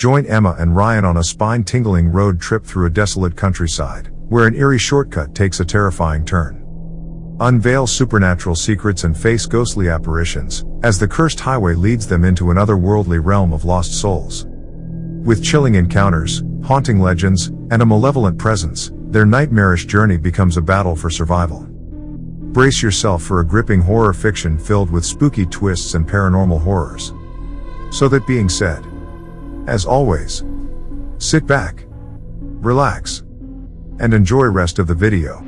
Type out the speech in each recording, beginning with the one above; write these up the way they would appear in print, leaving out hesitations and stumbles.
Join Emma and Ryan on a spine-tingling road trip through a desolate countryside, where an eerie shortcut takes a terrifying turn. Unveil supernatural secrets and face ghostly apparitions, as the cursed highway leads them into an otherworldly realm of lost souls. With chilling encounters, haunting legends, and a malevolent presence, their nightmarish journey becomes a battle for survival. Brace yourself for a gripping horror fiction filled with spooky twists and paranormal horrors. So that being said, as always, sit back, relax, and enjoy rest of the video.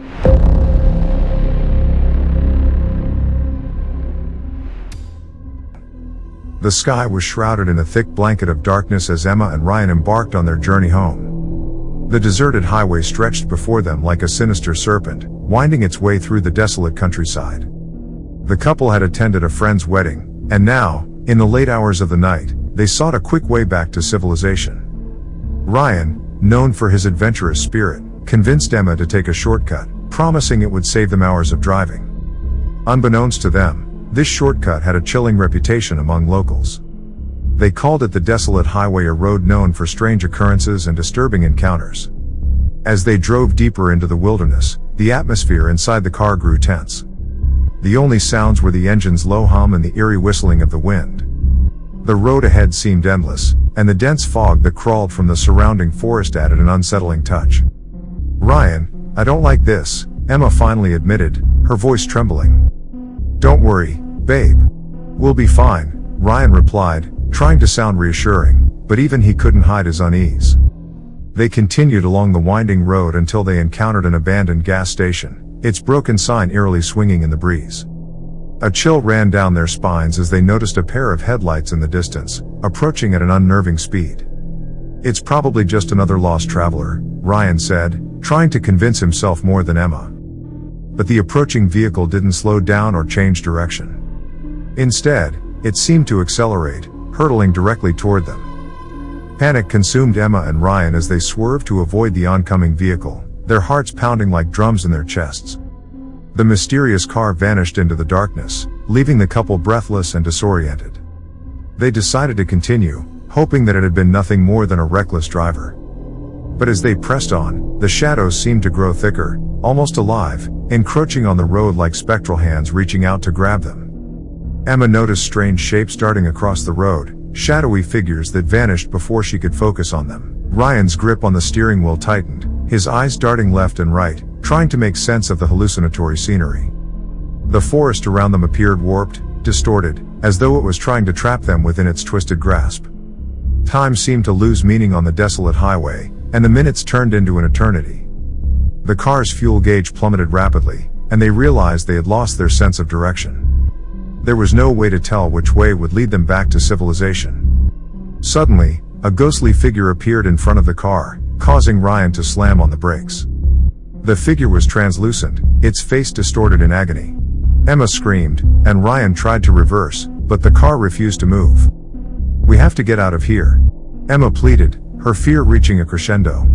The sky was shrouded in a thick blanket of darkness as Emma and Ryan embarked on their journey home. The deserted highway stretched before them like a sinister serpent, winding its way through the desolate countryside. The couple had attended a friend's wedding, and now, in the late hours of the night, they sought a quick way back to civilization. Ryan, known for his adventurous spirit, convinced Emma to take a shortcut, promising it would save them hours of driving. Unbeknownst to them, this shortcut had a chilling reputation among locals. They called it the Desolate Highway, a road known for strange occurrences and disturbing encounters. As they drove deeper into the wilderness, the atmosphere inside the car grew tense. The only sounds were the engine's low hum and the eerie whistling of the wind. The road ahead seemed endless, and the dense fog that crawled from the surrounding forest added an unsettling touch. "Ryan, I don't like this," Emma finally admitted, her voice trembling. "Don't worry, babe. We'll be fine," Ryan replied, trying to sound reassuring, but even he couldn't hide his unease. They continued along the winding road until they encountered an abandoned gas station, its broken sign eerily swinging in the breeze. A chill ran down their spines as they noticed a pair of headlights in the distance, approaching at an unnerving speed. "It's probably just another lost traveler," Ryan said, trying to convince himself more than Emma. But the approaching vehicle didn't slow down or change direction. Instead, it seemed to accelerate, hurtling directly toward them. Panic consumed Emma and Ryan as they swerved to avoid the oncoming vehicle, their hearts pounding like drums in their chests. The mysterious car vanished into the darkness, leaving the couple breathless and disoriented. They decided to continue, hoping that it had been nothing more than a reckless driver. But as they pressed on, the shadows seemed to grow thicker, almost alive, encroaching on the road like spectral hands reaching out to grab them. Emma noticed strange shapes darting across the road, shadowy figures that vanished before she could focus on them. Ryan's grip on the steering wheel tightened, his eyes darting left and right, trying to make sense of the hallucinatory scenery. The forest around them appeared warped, distorted, as though it was trying to trap them within its twisted grasp. Time seemed to lose meaning on the desolate highway, and the minutes turned into an eternity. The car's fuel gauge plummeted rapidly, and they realized they had lost their sense of direction. There was no way to tell which way would lead them back to civilization. Suddenly, a ghostly figure appeared in front of the car, causing Ryan to slam on the brakes. The figure was translucent, its face distorted in agony. Emma screamed, and Ryan tried to reverse, but the car refused to move. "We have to get out of here," Emma pleaded, her fear reaching a crescendo.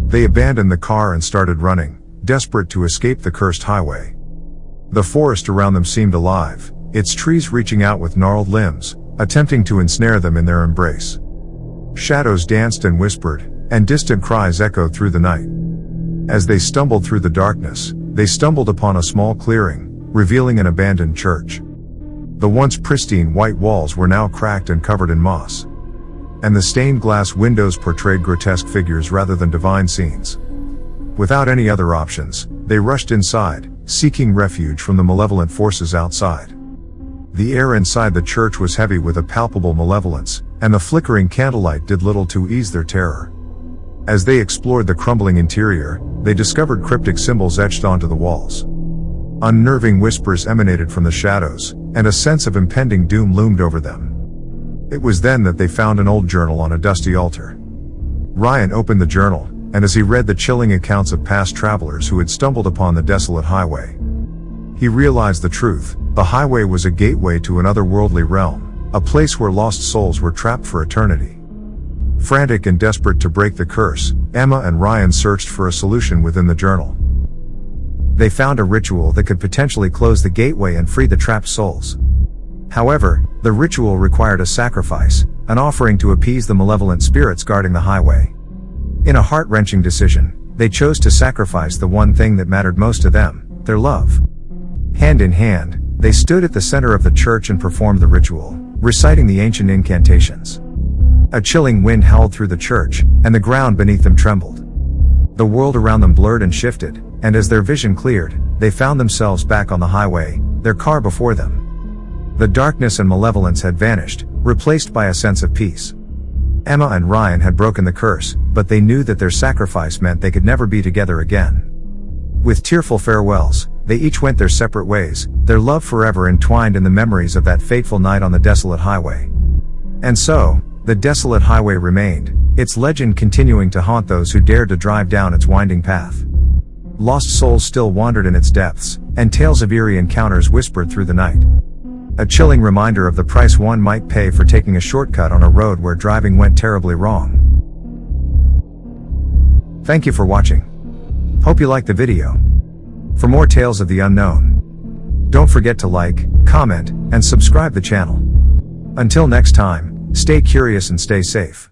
They abandoned the car and started running, desperate to escape the cursed highway. The forest around them seemed alive, its trees reaching out with gnarled limbs, attempting to ensnare them in their embrace. Shadows danced and whispered, and distant cries echoed through the night. As they stumbled through the darkness, they stumbled upon a small clearing, revealing an abandoned church. The once pristine white walls were now cracked and covered in moss. And the stained glass windows portrayed grotesque figures rather than divine scenes. Without any other options, they rushed inside, seeking refuge from the malevolent forces outside. The air inside the church was heavy with a palpable malevolence, and the flickering candlelight did little to ease their terror. As they explored the crumbling interior, they discovered cryptic symbols etched onto the walls. Unnerving whispers emanated from the shadows, and a sense of impending doom loomed over them. It was then that they found an old journal on a dusty altar. Ryan opened the journal, and as he read the chilling accounts of past travelers who had stumbled upon the desolate highway, he realized the truth. The highway was a gateway to an otherworldly realm, a place where lost souls were trapped for eternity. Frantic and desperate to break the curse, Emma and Ryan searched for a solution within the journal. They found a ritual that could potentially close the gateway and free the trapped souls. However, the ritual required a sacrifice, an offering to appease the malevolent spirits guarding the highway. In a heart-wrenching decision, they chose to sacrifice the one thing that mattered most to them, their love. Hand in hand, they stood at the center of the church and performed the ritual, reciting the ancient incantations. A chilling wind howled through the church, and the ground beneath them trembled. The world around them blurred and shifted, and as their vision cleared, they found themselves back on the highway, their car before them. The darkness and malevolence had vanished, replaced by a sense of peace. Emma and Ryan had broken the curse, but they knew that their sacrifice meant they could never be together again. With tearful farewells, they each went their separate ways, their love forever entwined in the memories of that fateful night on the desolate highway. And so, the desolate highway remained, its legend continuing to haunt those who dared to drive down its winding path. Lost souls still wandered in its depths, and tales of eerie encounters whispered through the night. A chilling reminder of the price one might pay for taking a shortcut on a road where driving went terribly wrong. Thank you for watching. Hope you liked the video. For more tales of the unknown, don't forget to like, comment, and subscribe the channel. Until next time, stay curious and stay safe.